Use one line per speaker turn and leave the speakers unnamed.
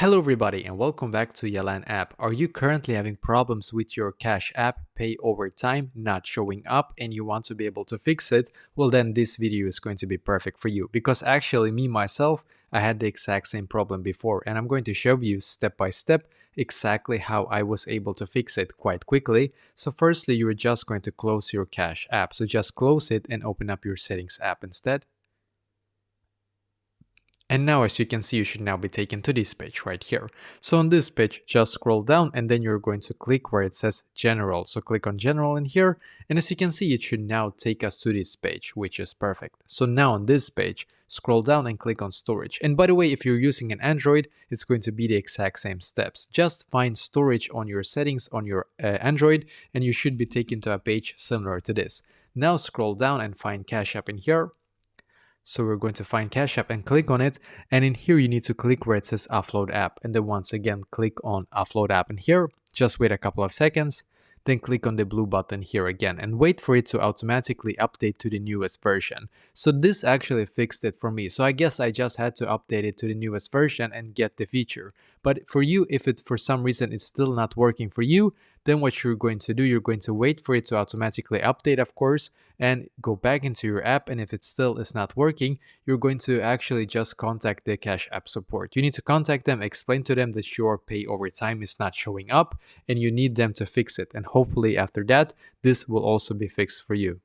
Hello everybody and welcome back to Yalan app. Are you currently having problems with your Cash app pay over time not showing up and you want to be able to fix it? Well then this video is going to be perfect for you because actually me myself I had the exact same problem before and I'm going to show you step by step exactly how I was able to fix it quite quickly. So firstly you're just going to close your Cash app. So just close it and open up your settings app instead. And now as you can see, you should now be taken to this page right here. So on this page, just scroll down and then you're going to click where it says General. So click on General in here. And as you can see, it should now take us to this page, which is perfect. So now on this page, scroll down and click on Storage. And by the way, if you're using an Android, it's going to be the exact same steps. Just find Storage on your settings on your Android and you should be taken to a page similar to this. Now scroll down and find Cash App in here. So we're going to find Cash App and click on it. And in here, you need to click where it says Offload App. And then once again, click on Offload App in here. Just wait a couple of seconds. Then click on the blue button here again and wait for it to automatically update to the newest version. So this actually fixed it for me. So I guess I just had to update it to the newest version and get the feature. But for you, if it for some reason it's still not working for you, then what you're going to do, you're going to wait for it to automatically update, of course, and go back into your app. And if it still is not working, you're going to actually just contact the Cash App support. You need to contact them, explain to them that your pay over time is not showing up and you need them to fix it. And hopefully after that, this will also be fixed for you.